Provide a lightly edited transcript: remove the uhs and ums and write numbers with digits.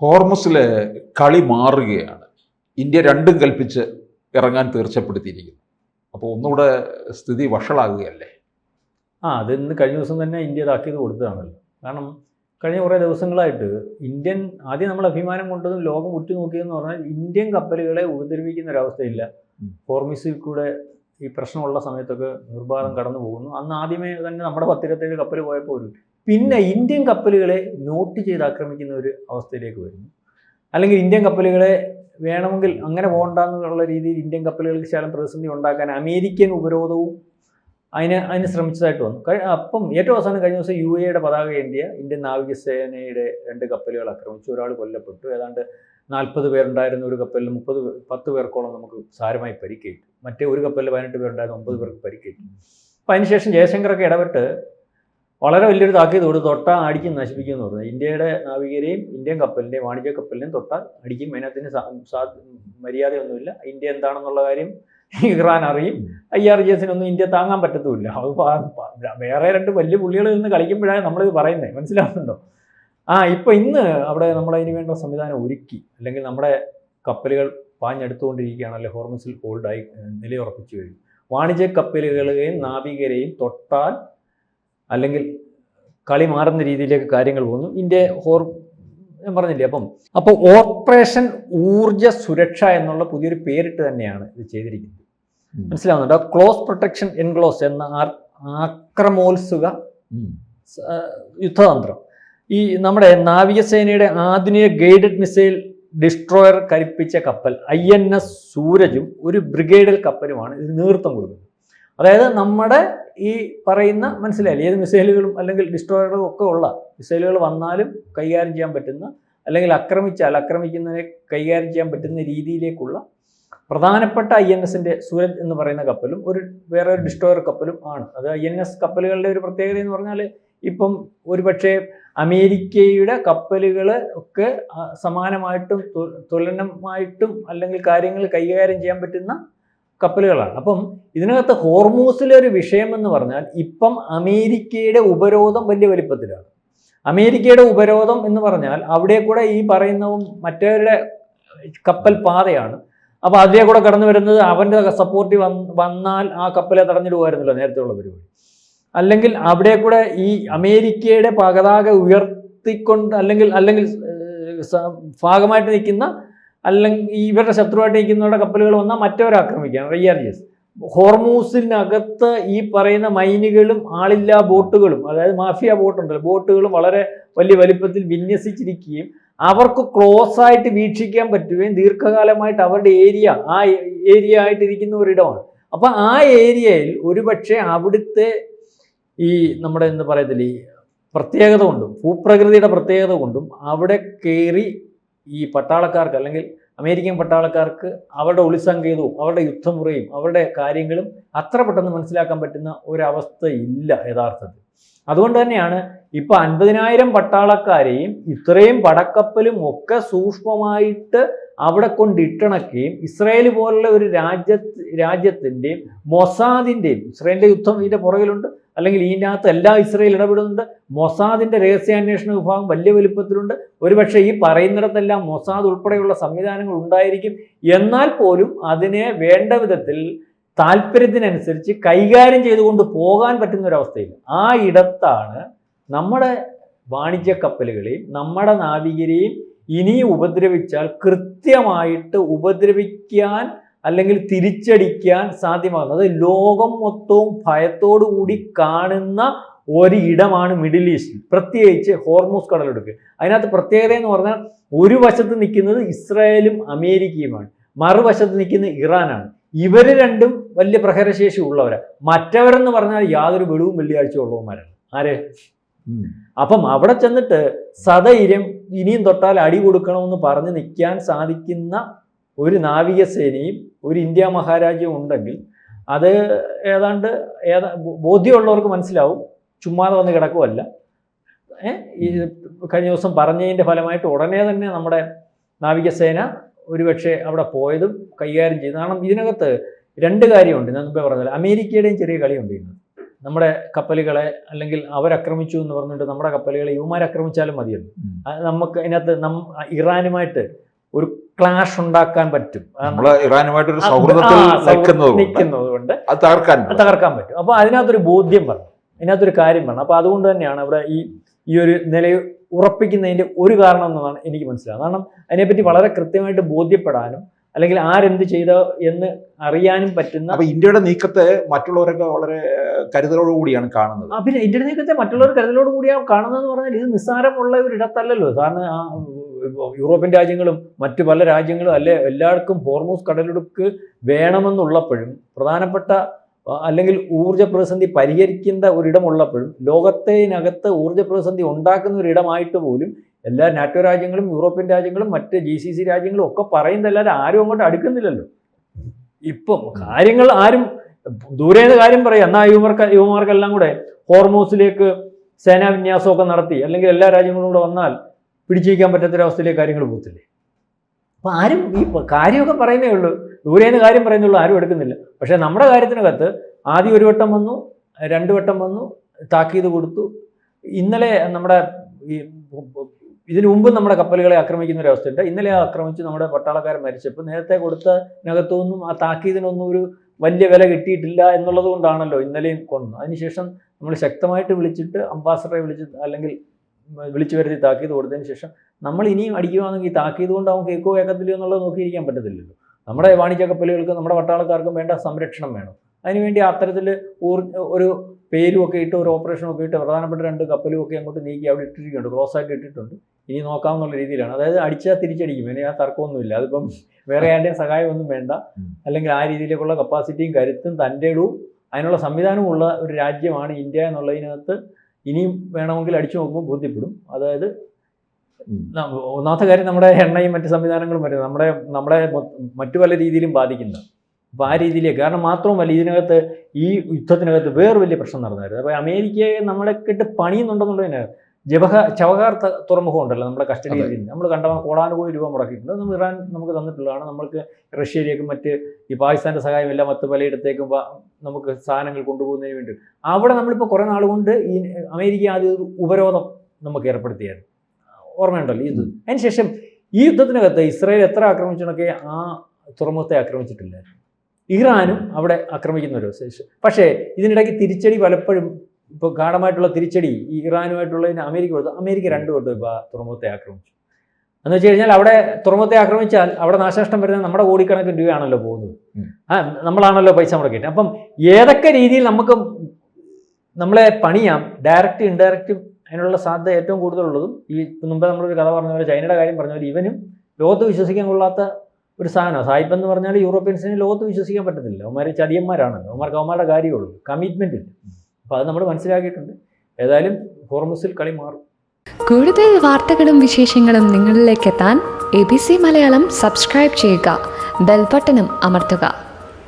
ഹോർമുസിലെ കളി മാറുകയാണ്. ഇന്ത്യ രണ്ടും കൽപ്പിച്ച് ഇറങ്ങാൻ തീർച്ചപ്പെടുത്തിയിരിക്കുന്നു. അപ്പോൾ ഒന്നുകൂടെ സ്ഥിതി വഷളാകുകയല്ലേ? അത് ഇന്ന് കഴിഞ്ഞ ദിവസം തന്നെ ഇന്ത്യ താക്കീത് കൊടുത്തതാണല്ലോ. കാരണം കഴിഞ്ഞ കുറേ ദിവസങ്ങളായിട്ട് ആദ്യം നമ്മൾ അഭിമാനം കൊണ്ടതും ലോകം ഉറ്റുനോക്കിയതെന്ന് പറഞ്ഞാൽ ഇന്ത്യൻ കപ്പലുകളെ ഉപദ്രവിക്കുന്ന ഒരവസ്ഥയില്ല. ഹോർമുസിൽ കൂടെ ഈ പ്രശ്നമുള്ള സമയത്തൊക്കെ നിർബാധം കടന്നു പോകുന്നു. അന്ന് ആദ്യമേ തന്നെ നമ്മുടെ 10-27 കപ്പൽ പോയപ്പോൾ പിന്നെ ഇന്ത്യൻ കപ്പലുകളെ നോട്ട് ചെയ്ത് ആക്രമിക്കുന്ന ഒരു അവസ്ഥയിലേക്ക് വരുന്നു. അല്ലെങ്കിൽ ഇന്ത്യൻ കപ്പലുകളെ വേണമെങ്കിൽ അങ്ങനെ പോകണ്ടെന്നുള്ള രീതിയിൽ ഇന്ത്യൻ കപ്പലുകൾക്ക് ശകലം പ്രതിസന്ധി ഉണ്ടാക്കാൻ അമേരിക്കൻ ഉപരോധവും അതിന് ശ്രമിച്ചതായിട്ട് വന്നു. അപ്പം ഏറ്റവും അവസാനം കഴിഞ്ഞ ദിവസം UAE പതാക ഇന്ത്യൻ നാവികസേനയുടെ 2 കപ്പലുകൾ ആക്രമിച്ചു. ഒരാൾ കൊല്ലപ്പെട്ടു. ഏതാണ്ട് 40 പേരുണ്ടായിരുന്ന ഒരു കപ്പലിൽ 10 പേർക്കോളം നമുക്ക് സാരമായി പരിക്കേറ്റു. മറ്റേ ഒരു കപ്പലിൽ 18 പേരുണ്ടായിരുന്ന 9 പേർക്ക് പരിക്കേറ്റു. അപ്പം അതിനുശേഷം ജയശങ്കറൊക്കെ ഇടപെട്ട് വളരെ വലിയൊരു താക്കീത് കൊടുത്ത് തൊട്ടാൽ അടിക്കും നശിപ്പിക്കും എന്ന് പറഞ്ഞു. ഇന്ത്യയുടെ നാവികരെയും ഇന്ത്യൻ കപ്പലിൻ്റെയും വാണിജ്യ കപ്പലിനെയും തൊട്ടാൽ അടിക്കും. അതിനകത്തിന് മര്യാദയൊന്നുമില്ല. ഇന്ത്യ എന്താണെന്നുള്ള കാര്യം ഇറാൻ അറിയും. IRGS ഇന്ത്യ താങ്ങാൻ പറ്റത്തുമില്ല. അത് വേറെ 2 വലിയ പുള്ളികളിൽ നിന്ന് കളിക്കുമ്പോഴാണ് നമ്മളിത് പറയുന്നത്. മനസ്സിലാവുന്നുണ്ടോ? ഇന്ന് അവിടെ നമ്മളതിന് വേണ്ട സംവിധാനം ഒരുക്കി. അല്ലെങ്കിൽ നമ്മുടെ കപ്പലുകൾ പാഞ്ഞെടുത്തുകൊണ്ടിരിക്കുകയാണ്. അല്ലെങ്കിൽ ഹോർമുസിൽ ഹോൾഡായി നിലയുറപ്പിച്ചു കഴിഞ്ഞു. വാണിജ്യ കപ്പലുകളെയും നാവികരെയും തൊട്ടാൽ അല്ലെങ്കിൽ കളി മാറുന്ന രീതിയിലേക്ക് കാര്യങ്ങൾ പോകുന്നു. ഞാൻ പറഞ്ഞില്ലേ. അപ്പോൾ ഓപ്പറേഷൻ ഊർജ സുരക്ഷ എന്നുള്ള പുതിയൊരു പേരിട്ട് തന്നെയാണ് ഇത് ചെയ്തിരിക്കുന്നത്. മനസ്സിലാവുന്നുണ്ടോ? ക്ലോസ് പ്രൊട്ടക്ഷൻ എൻക്ലോസ് എന്ന ആക്രമോത്സുക യുദ്ധതന്ത്രം. ഈ നമ്മുടെ നാവികസേനയുടെ ആധുനിക ഗൈഡഡ് മിസൈൽ ഡിസ്ട്രോയർ കരിപ്പിച്ച കപ്പൽ INS സൂരജും ഒരു ബ്രിഗേഡൽ കപ്പലുമാണ് ഇത് നേതൃത്വം കൊടുക്കുന്നത്. അതായത് നമ്മുടെ ഈ പറയുന്ന മനസ്സിലായില്ലേ, ഏത് മിസൈലുകളും അല്ലെങ്കിൽ ഡിസ്ട്രോയറുകളും ഒക്കെ ഉള്ള മിസൈലുകൾ വന്നാലും കൈകാര്യം ചെയ്യാൻ പറ്റുന്ന, അല്ലെങ്കിൽ ആക്രമിക്കുന്നതിനെ കൈകാര്യം ചെയ്യാൻ പറ്റുന്ന രീതിയിലേക്കുള്ള പ്രധാനപ്പെട്ട INSന്റെ സൂരജ് എന്ന് പറയുന്ന കപ്പലും വേറെ ഒരു ഡിസ്ട്രോയർ കപ്പലും ആണ്. അത് INS കപ്പലുകളുടെ ഒരു പ്രത്യേകത എന്ന് പറഞ്ഞാൽ ഇപ്പം ഒരുപക്ഷെ അമേരിക്കയുടെ കപ്പലുകൾ ഒക്കെ സമാനമായിട്ടും തുലനമായിട്ടും അല്ലെങ്കിൽ കാര്യങ്ങൾ കൈകാര്യം ചെയ്യാൻ പറ്റുന്ന കപ്പലുകളാണ്. അപ്പം ഇതിനകത്ത് ഹോർമൂസിലെ ഒരു വിഷയമെന്ന് പറഞ്ഞാൽ ഇപ്പം അമേരിക്കയുടെ ഉപരോധം വലിയ വലിപ്പത്തിലാണ്. അമേരിക്കയുടെ ഉപരോധം എന്ന് പറഞ്ഞാൽ അവിടെ കൂടെ ഈ പറയുന്നതും മറ്റവരുടെ കപ്പൽ പാതയാണ്. അപ്പോൾ അതിലെ കൂടെ കടന്നു വരുന്നത് അവൻ്റെ സപ്പോർട്ട് വന്നാൽ ആ കപ്പലെ തടഞ്ഞിടുമായിരുന്നല്ലോ നേരത്തെ ഉള്ള പരിപാടി. അല്ലെങ്കിൽ അവിടെ കൂടെ ഈ അമേരിക്കയുടെ പതാക ഉയർത്തിക്കൊണ്ട് അല്ലെങ്കിൽ ഭാഗമായിട്ട് നിൽക്കുന്ന അല്ലെങ്കിൽ ഇവരുടെ ശത്രുവായിട്ട് നിൽക്കുന്നവരുടെ കപ്പലുകൾ വന്നാൽ മറ്റവരെ ആക്രമിക്കുകയാണ് IRGS. ഹോർമൂസിനകത്ത് ഈ പറയുന്ന മൈനുകളും ആളില്ലാ ബോട്ടുകളും, അതായത് മാഫിയ ബോട്ടുണ്ടല്ലോ, ബോട്ടുകളും വളരെ വലിയ വലിപ്പത്തിൽ വിന്യസിച്ചിരിക്കുകയും അവർക്ക് ക്ലോസ് ആയിട്ട് വീക്ഷിക്കാൻ പറ്റുകയും ദീർഘകാലമായിട്ട് അവരുടെ ഏരിയ ആയിട്ടിരിക്കുന്ന ഒരിടമാണ്. അപ്പം ആ ഏരിയയിൽ ഒരുപക്ഷെ അവിടുത്തെ ഈ നമ്മുടെ എന്ന് പറയത്തില്ല ഈ പ്രത്യേകത കൊണ്ടും ഭൂപ്രകൃതിയുടെ പ്രത്യേകത കൊണ്ടും അവിടെ കയറി ഈ പട്ടാളക്കാർക്ക് അല്ലെങ്കിൽ അമേരിക്കൻ പട്ടാളക്കാർക്ക് അവരുടെ ഒളിസങ്കേതവും അവരുടെ യുദ്ധമുറയും അവരുടെ കാര്യങ്ങളും അത്ര പെട്ടെന്ന് മനസ്സിലാക്കാൻ പറ്റുന്ന ഒരവസ്ഥയില്ല യഥാർത്ഥത്തിൽ. അതുകൊണ്ട് തന്നെയാണ് ഇപ്പോൾ 50,000 പട്ടാളക്കാരെയും ഇത്രയും പടക്കപ്പലും ഒക്കെ സൂക്ഷ്മമായിട്ട് അവിടെ കൊണ്ടിട്ടിണക്കുകയും ഇസ്രായേൽ പോലുള്ള ഒരു രാജ്യത്തിൻ്റെയും മൊസാദിൻ്റെയും, ഇസ്രായേലിൻ്റെ യുദ്ധം ഇതിൻ്റെ പുറകിലുണ്ട്, അല്ലെങ്കിൽ ഇതിനകത്ത് എല്ലാം ഇസ്രായേൽ ഇടപെടുന്നുണ്ട്. മൊസാദിൻ്റെ രഹസ്യാന്വേഷണ വിഭാഗം വലിയ വലുപ്പത്തിലുണ്ട്. ഒരുപക്ഷെ ഈ പറയുന്നിടത്തെല്ലാം മൊസാദ് ഉൾപ്പെടെയുള്ള സംവിധാനങ്ങൾ ഉണ്ടായിരിക്കും. എന്നാൽ പോലും അതിനെ വേണ്ട വിധത്തിൽ താല്പര്യത്തിനനുസരിച്ച് കൈകാര്യം ചെയ്തുകൊണ്ട് പോകാൻ പറ്റുന്ന ഒരവസ്ഥയില്ല. ആ ഇടത്താണ് നമ്മുടെ വാണിജ്യ കപ്പലുകളെയും നമ്മുടെ നാവികരെയും ഇനിയും ഉപദ്രവിച്ചാൽ കൃത്യമായിട്ട് ഉപദ്രവിക്കാൻ അല്ലെങ്കിൽ തിരിച്ചടിക്കാൻ സാധ്യമാകുന്നത്. ലോകം മൊത്തവും ഭയത്തോടു കൂടി കാണുന്ന ഒരിടമാണ് മിഡിൽ ഈസ്റ്റ്, പ്രത്യേകിച്ച് ഹോർമൂസ് കടലിടുക്ക്. അതിനകത്ത് പ്രത്യേകത എന്ന് പറഞ്ഞാൽ ഒരു വശത്ത് നിൽക്കുന്നത് ഇസ്രായേലും അമേരിക്കയുമാണ്, മറുവശത്ത് നിൽക്കുന്നത് ഇറാനാണ്. ഇവർ രണ്ടും വലിയ പ്രഹരശേഷി ഉള്ളവരാണ്. മറ്റവരെന്ന് പറഞ്ഞാൽ യാതൊരു വെളിവും വെള്ളിയാഴ്ച ഉള്ളവന്മാരാണ്. ആര്? അപ്പം അവിടെ ചെന്നിട്ട് സധൈര്യം ഇനിയും തൊട്ടാൽ അടി കൊടുക്കണമെന്ന് പറഞ്ഞ് നിൽക്കാൻ സാധിക്കുന്ന ഒരു നാവികസേനയും ഒരു ഇന്ത്യ മഹാരാജ്യവും ഉണ്ടെങ്കിൽ അത് ഏതാണ്ട് ബോധ്യമുള്ളവർക്ക് മനസ്സിലാവും. ചുമ്മാതെ വന്ന് കിടക്കുമല്ല. ഈ കഴിഞ്ഞ ദിവസം പറഞ്ഞതിൻ്റെ ഫലമായിട്ട് ഉടനെ തന്നെ നമ്മുടെ നാവികസേന ഒരുപക്ഷെ അവിടെ പോയതും കൈകാര്യം ചെയ്തു. കാരണം ഇതിനകത്ത് 2 കാര്യമുണ്ട്. ഞാൻ മുമ്പേ പറഞ്ഞാൽ അമേരിക്കയുടെയും ചെറിയ കളിയുണ്ട് ഇന്ന്. നമ്മുടെ കപ്പലുകളെ അല്ലെങ്കിൽ അവരാക്രമിച്ചു എന്ന് പറഞ്ഞിട്ട് നമ്മുടെ കപ്പലുകളെ ഇവന്മാരാക്രമിച്ചാലും മതിയല്ലോ. നമുക്ക് അതിനകത്ത് ഇറാനുമായിട്ട് ഒരു ക്ലാഷ് ഉണ്ടാക്കാൻ പറ്റും. ഇറാനുമായിട്ടൊരു സൗഹൃദത്തിൽ നിൽക്കുന്നത് കൊണ്ട് അത് തകർക്കാൻ പറ്റും. അപ്പോൾ അതിനകത്തൊരു ബോധ്യം വേണം, അതിനകത്തൊരു കാര്യം വേണം. അപ്പോൾ അതുകൊണ്ട് തന്നെയാണ് അവിടെ ഈ ഒരു നിലയിൽ ഉറപ്പിക്കുന്നതിൻ്റെ ഒരു കാരണം എന്നതാണ് എനിക്ക് മനസ്സിലാകുന്നത്. കാരണം അതിനെപ്പറ്റി വളരെ കൃത്യമായിട്ട് ബോധ്യപ്പെടാനും അല്ലെങ്കിൽ ആരെന്ത് ചെയ്തോ എന്ന് അറിയാനും പറ്റുന്ന. അപ്പൊ ഇന്ത്യയുടെ നീക്കത്തെ മറ്റുള്ളവരൊക്കെ വളരെ കരുതലോടുകൂടിയാണ് കാണുന്നത്. പിന്നെ ഇന്ത്യയുടെ നീക്കത്തെ മറ്റുള്ളവർ കരുതലോടുകൂടിയാണ് കാണുന്നതെന്ന് പറഞ്ഞാൽ ഇത് നിസ്സാരമുള്ള ഒരു ഇടത്തല്ലല്ലോ. സാറിന് യൂറോപ്യൻ രാജ്യങ്ങളും മറ്റു പല രാജ്യങ്ങളും എല്ലാവർക്കും ഹോർമൂസ് കടലിടുക്ക് വേണമെന്നുള്ളപ്പോഴും പ്രധാനപ്പെട്ട അല്ലെങ്കിൽ ഊർജ്ജ പ്രതിസന്ധി പരിഹരിക്കുന്ന ഒരിടമുള്ളപ്പോഴും ലോകത്തിനകത്ത് ഊർജ്ജ പ്രതിസന്ധി ഉണ്ടാക്കുന്ന ഒരിടമായിട്ട് പോലും എല്ലാ നാറ്റോ രാജ്യങ്ങളും യൂറോപ്യൻ രാജ്യങ്ങളും മറ്റ് GCC രാജ്യങ്ങളും ഒക്കെ പറയുന്നതല്ലാതെ ആരും അങ്ങോട്ട് അടുക്കുന്നില്ലല്ലോ. ഇപ്പം കാര്യങ്ങൾ ആരും ദൂരേന്ന് കാര്യം പറയും. എന്നാൽ യുവമാർക്കെല്ലാം കൂടെ ഹോർമൂസിലേക്ക് സേനാവിന്യാസമൊക്കെ നടത്തി അല്ലെങ്കിൽ എല്ലാ രാജ്യങ്ങളും കൂടെ വന്നാൽ പിടിച്ചിരിക്കാൻ പറ്റാത്തൊരവസ്ഥയിലേക്ക് കാര്യങ്ങൾ പോകത്തില്ലേ? അപ്പോൾ ആരും ഈ കാര്യമൊക്കെ പറയുന്നേ ഉള്ളൂ, ദൂരേന്ന് കാര്യം പറയുന്നേ ഉള്ളൂ, ആരും എടുക്കുന്നില്ല. പക്ഷേ നമ്മുടെ കാര്യത്തിനകത്ത് ആദ്യം ഒരു വട്ടം വന്നു, 2 വട്ടം വന്നു, താക്കീത് കൊടുത്തു. ഇന്നലെ നമ്മുടെ ഇതിനു മുമ്പ് നമ്മുടെ കപ്പലുകളെ ആക്രമിക്കുന്ന ഒരു അവസ്ഥയുണ്ട്. ഇന്നലെ ആക്രമിച്ച് നമ്മുടെ പട്ടാളക്കാരൻ മരിച്ചപ്പോൾ നേരത്തെ കൊടുത്തതിനകത്തൊന്നും ആ താക്കീതിനൊന്നും ഒരു വലിയ വില കിട്ടിയിട്ടില്ല എന്നുള്ളത് കൊണ്ടാണല്ലോ ഇന്നലെയും കൊണ്ടു. അതിനുശേഷം നമ്മൾ ശക്തമായിട്ട് വിളിച്ചിട്ട് അംബാസഡറെ അല്ലെങ്കിൽ വിളിച്ചു വരുത്തി താക്കീത് കൊടുത്തതിന് ശേഷം നമ്മൾ ഇനിയും അടിക്കുകയാണെങ്കിൽ ഈ താക്കീത് കൊണ്ട് അവൻ കേൾക്കോ കേൾക്കത്തില്ലയോ എന്നുള്ളത് നോക്കിയിരിക്കാൻ പറ്റത്തില്ലല്ലോ. നമ്മുടെ വാണിജ്യ കപ്പലുകൾക്ക് നമ്മുടെ പട്ടാളക്കാർക്കും വേണ്ട സംരക്ഷണം വേണം. അതിനുവേണ്ടി അത്തരത്തിൽ ഒരു പേരുമൊക്കെ ഇട്ട് ഒരു ഓപ്പറേഷനൊക്കെ ഇട്ട് പ്രധാനപ്പെട്ട 2 കപ്പലും ഒക്കെ അങ്ങോട്ട് നീക്കി അവിടെ ഇട്ടിരിക്കുന്നുണ്ട്, ക്ലോസ് ആയിട്ട് ഇട്ടിട്ടുണ്ട്. ഇനി നോക്കാമെന്നുള്ള രീതിയിലാണ്. അതായത് അടിച്ചാൽ തിരിച്ചടിക്കും, ഇനി ആ തർക്കമൊന്നുമില്ല. അതിപ്പം വേറെ ആരുടെയും സഹായമൊന്നും വേണ്ട, അല്ലെങ്കിൽ ആ രീതിയിലേക്കുള്ള കപ്പാസിറ്റിയും കരുത്തും തൻ്റെ ഇടവും അതിനുള്ള സംവിധാനവും ഉള്ള ഒരു രാജ്യമാണ് ഇന്ത്യ എന്നുള്ളതിനകത്ത് ഇനിയും വേണമെങ്കിൽ അടിച്ചു നോക്കുമ്പോൾ ബോധ്യപ്പെടും. അതായത് ഒന്നാമത്തെ കാര്യം നമ്മുടെ എണ്ണയും മറ്റ് സംവിധാനങ്ങളും വരും നമ്മളെ മറ്റു പല രീതിയിലും ബാധിക്കുന്നത്. അപ്പോൾ ആ രീതിയിലേക്ക് കാരണം മാത്രവുമല്ല ഇതിനകത്ത് ഈ യുദ്ധത്തിനകത്ത് വേറെ വലിയ പ്രശ്നം നടന്നായിരുന്നു. അപ്പോൾ അമേരിക്കയെ നമ്മളെ കിട്ട് പണിയുന്നുണ്ടെന്നുള്ളതിന് ചബഹാർ തുറമുഖം ഉണ്ടല്ലോ നമ്മുടെ കസ്റ്റഡിയിൽ നിന്ന് നമ്മൾ കോടാനുകൂടി രൂപ മുടക്കിയിട്ടുണ്ട്. നമ്മൾ ഇറാൻ നമുക്ക് തന്നിട്ടുള്ളതാണ്. നമ്മൾക്ക് റഷ്യയിലേക്കും മറ്റ് ഈ പാകിസ്ഥാൻ്റെ സഹായം എല്ലാം മറ്റ് പലയിടത്തേക്കും നമുക്ക് സാധനങ്ങൾ കൊണ്ടുപോകുന്നതിന് വേണ്ടി അവിടെ നമ്മളിപ്പോൾ കുറേ നാൾ കൊണ്ട് ഈ അമേരിക്ക ആദ്യം ഒരു ഉപരോധം നമുക്ക് ഏർപ്പെടുത്തിയായിരുന്നു, ഓർമ്മയുണ്ടല്ലോ ഇത്. അതിനുശേഷം ഈ യുദ്ധത്തിനകത്ത് ഇസ്രായേൽ എത്ര ആക്രമിച്ചതൊക്കെ ആ തുറമുഖത്തെ ആക്രമിച്ചിട്ടില്ലായിരുന്നു. ഇറാനും അവിടെ ആക്രമിക്കുന്ന ഒരു ശേഷം. പക്ഷേ ഇതിനിടയ്ക്ക് തിരിച്ചടി പലപ്പോഴും ഇപ്പോൾ ഗാഢമായിട്ടുള്ള തിരിച്ചടി ഈ ഇറാനുമായിട്ടുള്ളതിന് അമേരിക്ക കൊടുത്തു. അമേരിക്ക 2 വട്ടം ഇപ്പോൾ തുറമുഖത്തെ ആക്രമിച്ചു. എന്ന് വെച്ച് കഴിഞ്ഞാൽ അവിടെ തുറമുഖത്തെ ആക്രമിച്ചാൽ അവിടെ നാശനഷ്ടം വരുന്നത് നമ്മുടെ കോടിക്കണക്കിന് രൂപയാണല്ലോ പോകുന്നത്. നമ്മളാണല്ലോ പൈസ മുടക്കിയിട്ട്. അപ്പം ഏതൊക്കെ രീതിയിൽ നമുക്ക് നമ്മളെ പണിയാം, ഡയറക്റ്റ് ഇൻഡയറക്റ്റും അതിനുള്ള സാധ്യത ഏറ്റവും കൂടുതലുള്ളതും ഈ മുമ്പ് നമ്മളൊരു കഥ പറഞ്ഞ പോലെ ചൈനയുടെ കാര്യം പറഞ്ഞ പോലെ ഇവനും ലോകത്ത് വിശ്വസിക്കാൻ കൊള്ളാത്ത ഒരു സാധനമാണ്. സായിപ്പ് എന്ന് പറഞ്ഞാൽ യൂറോപ്യൻസിന് ലോകത്ത് വിശ്വസിക്കാൻ പറ്റത്തില്ല. അവന്മാർ ചതിയന്മാരാണല്ലോ, അവന്മാരുടെ കാര്യമുള്ളൂ, കമ്മിറ്റ്മെൻ്റ് ഇല്ല. അപ്പോൾ അത് നമ്മൾ മനസ്സിലാക്കിയിട്ടുണ്ട്. ഏതായാലും ഹോർമൂസിൽ കളി മാറും. കൂടുതൽ വാർത്തകളും വിശേഷങ്ങളും നിങ്ങളിലേക്ക് എത്താൻ ABC മലയാളം സബ്സ്ക്രൈബ് ചെയ്യുക, ബെൽ ബട്ടണും അമർത്തുക.